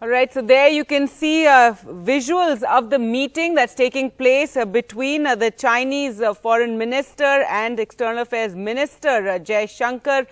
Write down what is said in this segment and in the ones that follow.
All right, so there you can see visuals of the meeting that's taking place between the Chinese Foreign Minister and External Affairs Minister Jaishankar.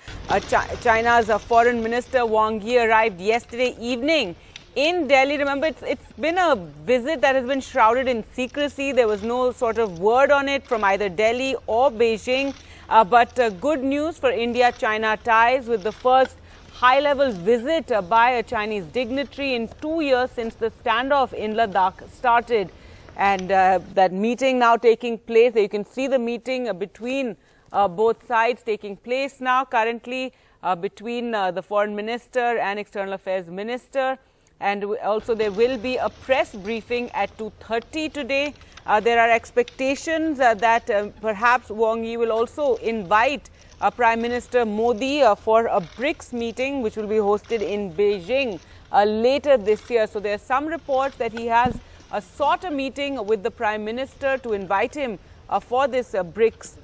China's Foreign Minister Wang Yi arrived yesterday evening in Delhi. Remember, it's been a visit that has been shrouded in secrecy. There was no sort of word on it from either Delhi or Beijing. But good news for India-China ties with the first high-level visit by a Chinese dignitary in 2 years since the standoff in Ladakh started. And that meeting now taking place. You can see the meeting between both sides taking place now currently between the Foreign Minister and External Affairs Minister. And also there will be a press briefing at 2:30 today. There are expectations that perhaps Wang Yi will also invite Prime Minister Modi for a BRICS meeting, which will be hosted in Beijing later this year. So there are some reports that he has sought a meeting with the Prime Minister to invite him for this BRICS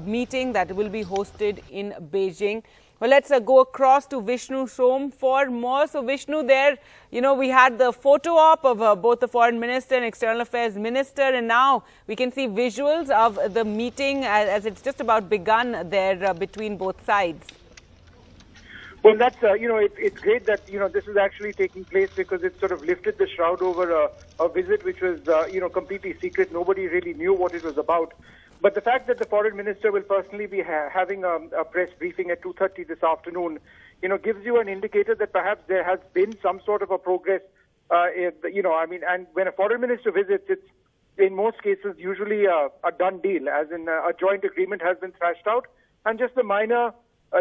meeting that will be hosted in Beijing. Well, let's go across to Vishnu Som for more. So, Vishnu, there, we had the photo op of both the Foreign Minister and External Affairs Minister, and now we can see visuals of the meeting as it's just about begun there between both sides. Well, that's, it's great that, this is actually taking place because it sort of lifted the shroud over a visit which was, completely secret. Nobody really knew what it was about. But the fact that the Foreign Minister will personally be having a press briefing at 2:30 this afternoon, gives you an indicator that perhaps there has been some sort of a progress, and when a Foreign Minister visits, it's in most cases usually a done deal, as in a joint agreement has been thrashed out, and just the minor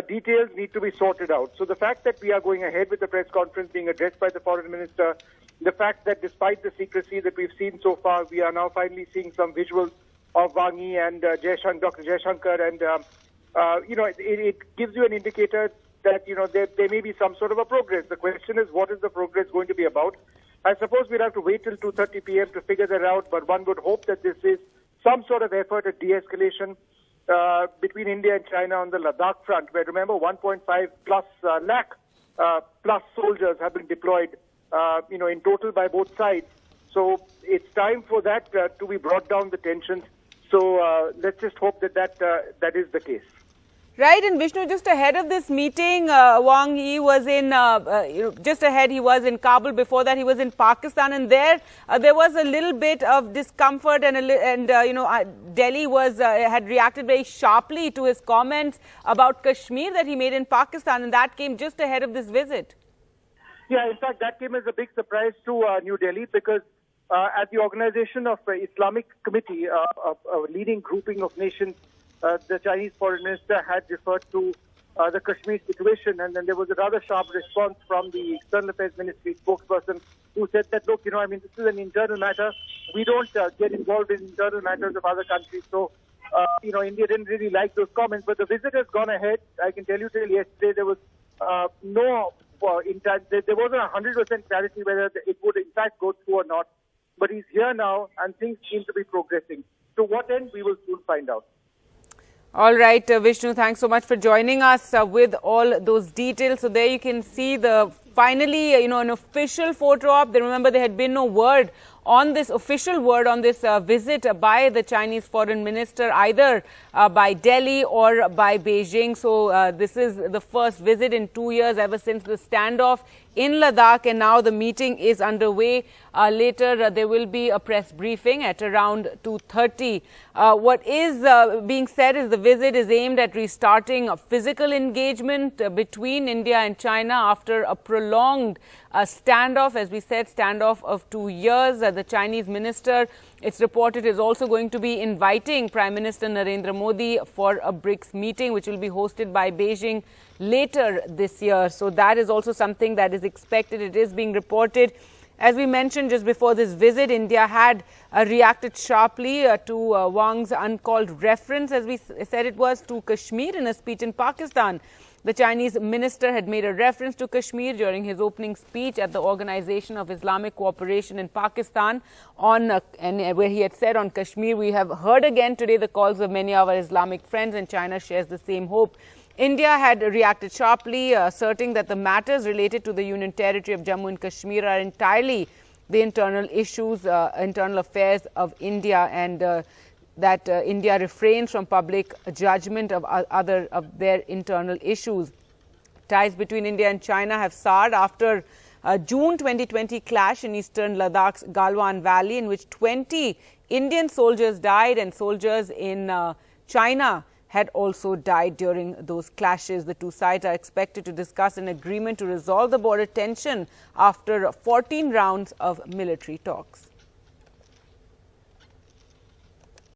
details need to be sorted out. So the fact that we are going ahead with the press conference being addressed by the Foreign Minister, the fact that despite the secrecy that we've seen so far, we are now finally seeing some visuals of Wang Yi and Dr. Jaishankar, and it gives you an indicator that there may be some sort of a progress. The question is, what is the progress going to be about? I suppose we'll have to wait till 2:30 p.m. to figure that out, but one would hope that this is some sort of effort at de-escalation between India and China on the Ladakh front, where remember 1.5 plus lakh plus soldiers have been deployed, in total by both sides. So it's time for that to be brought down the tensions. So let's just hope that is the case. Right, and Vishnu, just ahead of this meeting, Wang Yi was in, just ahead he was in Kabul. Before that, he was in Pakistan, and there was a little bit of discomfort, and Delhi had reacted very sharply to his comments about Kashmir that he made in Pakistan, and that came just ahead of this visit. Yeah, in fact, that came as a big surprise to New Delhi because at the Organization of Islamic Committee, a leading grouping of nations, the Chinese Foreign Minister had referred to the Kashmir situation, and then there was a rather sharp response from the External Affairs Ministry spokesperson who said that, look, this is an internal matter. We don't get involved in internal matters of other countries. So, India didn't really like those comments, but the visit has gone ahead. I can tell you till yesterday there was there wasn't 100% clarity whether it would in fact go through or not. But he's here now, and things seem to be progressing. To what end, we will soon find out. All right, Vishnu, thanks so much for joining us with all those details. So there you can see finally, an official photo op. Remember, there had been no word on this visit by the Chinese Foreign Minister, either by Delhi or by Beijing. So this is the first visit in 2 years ever since the standoff in Ladakh, and now the meeting is underway. Later, there will be a press briefing at around 2:30. What is being said is the visit is aimed at restarting a physical engagement between India and China after a prolonged standoff, as we said, standoff of 2 years. The Chinese minister, it's reported, is also going to be inviting Prime Minister Narendra Modi for a BRICS meeting, which will be hosted by Beijing later this year. So that is also something that is expected. It is being reported. As we mentioned just before this visit, India had reacted sharply to Wang's uncalled reference, as we said it was, to Kashmir in a speech in Pakistan. The Chinese minister had made a reference to Kashmir during his opening speech at the Organization of Islamic Cooperation in Pakistan, where he had said on Kashmir, we have heard again today the calls of many of our Islamic friends, and China shares the same hope. India had reacted sharply, asserting that the matters related to the Union Territory of Jammu and Kashmir are entirely the internal issues, internal affairs of India, and that India refrains from public judgment of their internal issues. Ties between India and China have soured after a June 2020 clash in eastern Ladakh's Galwan Valley, in which 20 Indian soldiers died and soldiers in China had also died during those clashes. The two sides are expected to discuss an agreement to resolve the border tension after 14 rounds of military talks.